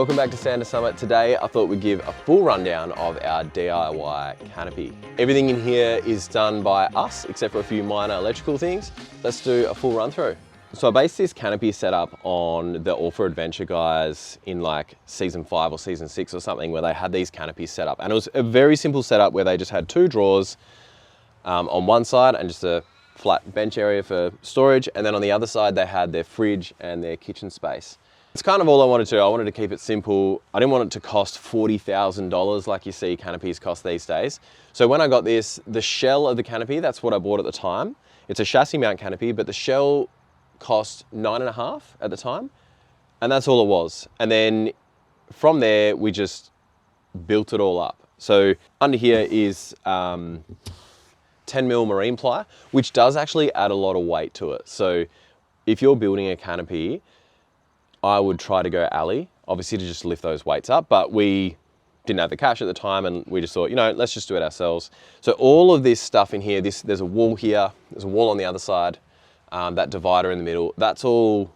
Welcome back to Santa Summit. Today I thought we'd give a full rundown of our DIY canopy. Everything in here is done by us except for a few minor electrical things. Let's do a full run through. So I based this canopy setup on the All for Adventure guys in like season 5 or season 6 or something, where they had these canopies set up, and it was a very simple setup where they just had 2 drawers on one side and just a flat bench area for storage, and then on the other side they had their fridge and their kitchen space. It's kind of all I wanted to do. I wanted to keep it simple. I didn't want it to cost $40,000 like you see canopies cost these days. So when I got this, the shell of the canopy, that's what I bought at the time. It's a chassis mount canopy, but the shell cost $9.5 at the time, and that's all it was. And then from there, we just built it all up. So under here is 10mm marine ply, which does actually add a lot of weight to it. So if you're building a canopy, I would try to go alley, obviously, to just lift those weights up, but we didn't have the cash at the time, and we just thought, you know, let's just do it ourselves. So all of this stuff in here, there's a wall here, there's a wall on the other side, that divider in the middle, that's all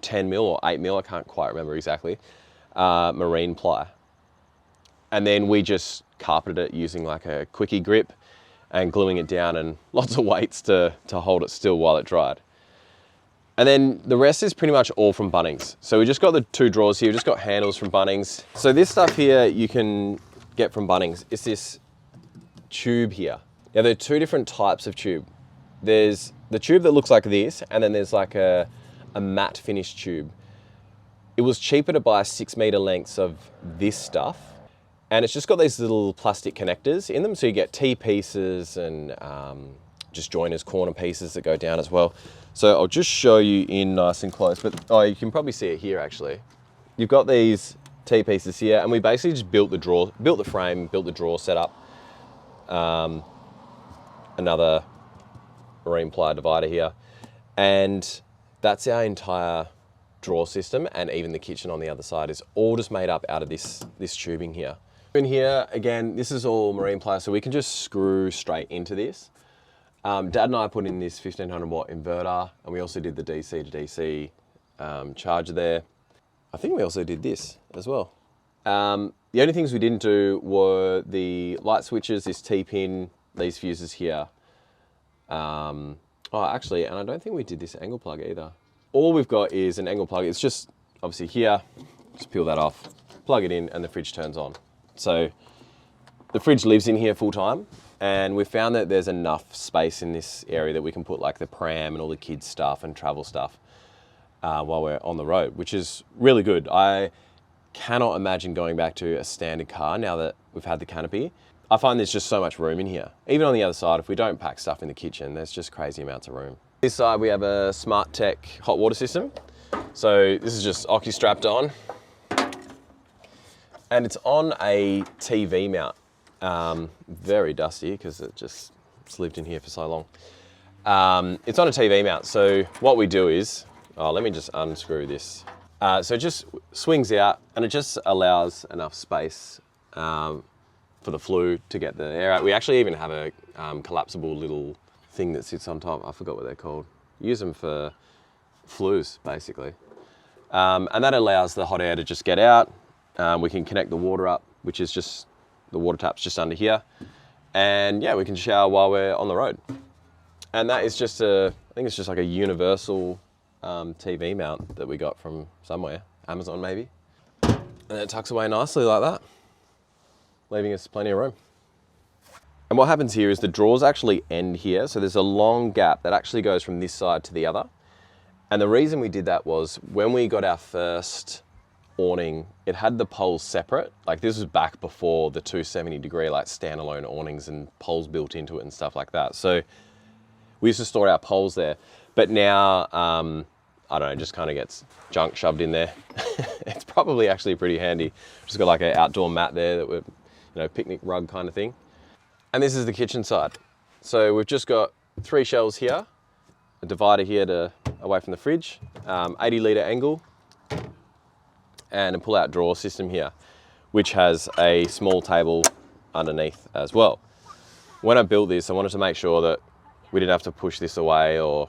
10mm or 8mm, I can't quite remember exactly, marine ply. And then we just carpeted it using like a quickie grip and gluing it down, and lots of weights to hold it still while it dried. And then the rest is pretty much all from Bunnings. So we just got the 2 drawers here, we just got handles from Bunnings. So this stuff here you can get from Bunnings. It's this tube here. Now there are 2 different types of tube. There's the tube that looks like this, and then there's like a matte finish tube. It was cheaper to buy 6-meter lengths of this stuff, and it's just got these little plastic connectors in them, so you get T-pieces and just joiners corner pieces that go down as well. So I'll just show you in nice and close, but you can probably see it here actually. You've got these T-pieces here, and we basically just built the drawer, built the frame, built the drawer setup. Another marine ply divider here, and that's our entire drawer system, and even the kitchen on the other side is all just made up out of this tubing here. In here, again, this is all marine ply, so we can just screw straight into this. Dad and I put in this 1500 watt inverter, and we also did the DC to DC charger there. I think we also did this as well. The only things we didn't do were the light switches, this T-pin, these fuses here. Actually, and I don't think we did this angle plug either. All we've got is an angle plug. It's just obviously here, just peel that off, plug it in, and the fridge turns on. So the fridge lives in here full time, and we've found that there's enough space in this area that we can put like the pram and all the kids stuff and travel stuff while we're on the road, which is really good. I cannot imagine going back to a standard car now that we've had the canopy. I find there's just so much room in here. Even on the other side, if we don't pack stuff in the kitchen, there's just crazy amounts of room. This side we have a Smart Tech hot water system. So this is just Oki strapped on, and it's on a TV mount. Very dusty because it's lived in here for so long. It's on a TV mount, so what we do is, let me just unscrew this. So it just swings out, and it just allows enough space for the flue to get the air out. We actually even have a collapsible little thing that sits on top. I forgot what they're called. Use them for flues, basically. And that allows the hot air to just get out. We can connect the water up, which is just, the water tap's just under here. And yeah, we can shower while we're on the road. And that is just I think it's just like a universal TV mount that we got from somewhere, Amazon maybe. And it tucks away nicely like that, leaving us plenty of room. And what happens here is the drawers actually end here. So there's a long gap that actually goes from this side to the other. And the reason we did that was when we got our first awning, it had the poles separate. Like this was back before the 270-degree like standalone awnings and poles built into it and stuff like that. So we used to store our poles there. But now, I don't know, it just kind of gets junk shoved in there. It's probably actually pretty handy. Just got like an outdoor mat there that we're, picnic rug kind of thing. And this is the kitchen side. So we've just got 3 shelves here, a divider here away from the fridge, 80-litre angle, and a pull-out drawer system here, which has a small table underneath as well. When I built this, I wanted to make sure that we didn't have to push this away, or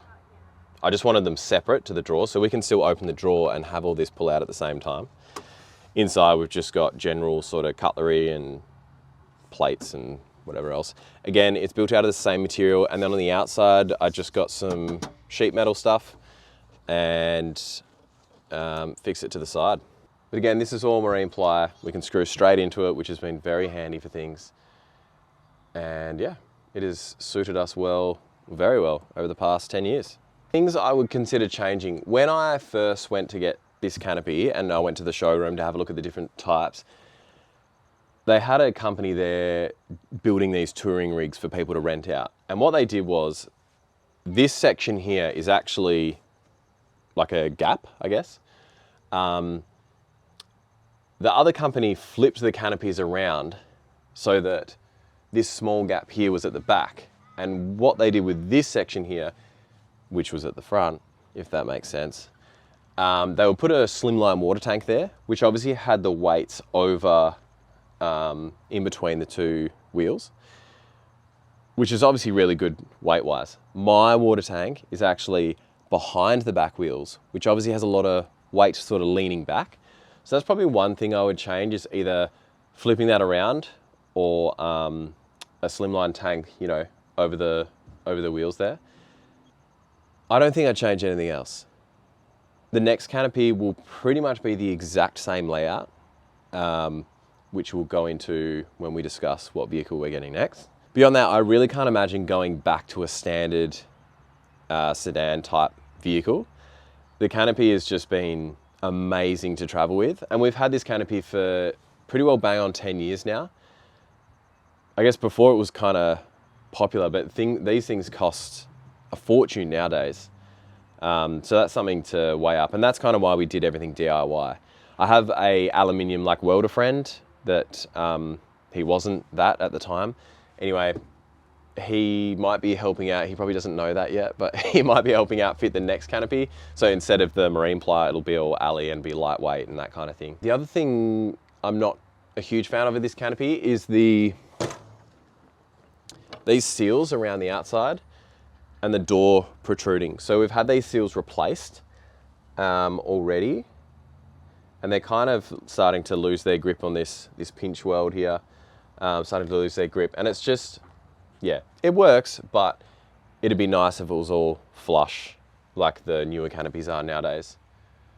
I just wanted them separate to the drawer so we can still open the drawer and have all this pull out at the same time. Inside we've just got general sort of cutlery and plates and whatever else. Again, it's built out of the same material, and then on the outside I just got some sheet metal stuff and fix it to the side. But again, this is all marine ply. We can screw straight into it, which has been very handy for things. And yeah, it has suited us well, very well over the past 10 years. Things I would consider changing. When I first went to get this Canopy and I went to the showroom to have a look at the different types, they had a company there building these touring rigs for people to rent out. And what they did was, this section here is actually like a gap, I guess. The other company flipped the canopies around so that this small gap here was at the back. And what they did with this section here, which was at the front, if that makes sense, they would put a slimline water tank there, which obviously had the weights over in between the two wheels, which is obviously really good weight-wise. My water tank is actually behind the back wheels, which obviously has a lot of weight sort of leaning back. So that's probably one thing I would change, is either flipping that around or a slimline tank, you know, over the wheels there. I don't think I'd change anything else. The next Canopy will pretty much be the exact same layout, which we'll go into when we discuss what vehicle we're getting next. Beyond that, I really can't imagine going back to a standard sedan type vehicle. The Canopy has just been amazing to travel with, and we've had this Canopy for pretty well bang on 10 years now. I guess before it was kind of popular, but these things cost a fortune nowadays. So that's something to weigh up, and that's kind of why we did everything DIY. I have a aluminium like welder friend that he wasn't that at the time. Anyway, he might be helping out. He probably doesn't know that yet, but he might be helping out fit the next Canopy. So instead of the marine ply, it'll be all alley and be lightweight and that kind of thing. The other thing I'm not a huge fan of with this Canopy is these seals around the outside and the door protruding. So we've had these seals replaced already, and they're kind of starting to lose their grip on this pinch weld here, starting to lose their grip. And it's just, yeah, it works, but it'd be nice if it was all flush like the newer Canopies are nowadays.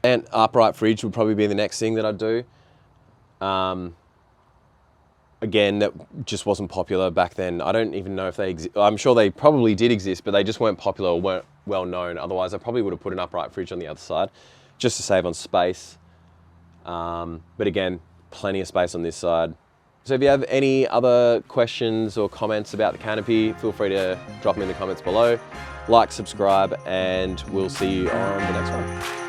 And upright fridge would probably be the next thing that I'd do. Again, that just wasn't popular back then. I don't even know if they exist. I'm sure they probably did exist, but they just weren't popular or weren't well known. Otherwise, I probably would have put an upright fridge on the other side just to save on space. But again, plenty of space on this side. So if you have any other questions or comments about the Canopy, feel free to drop them in the comments below. Like, subscribe, and we'll see you on the next one.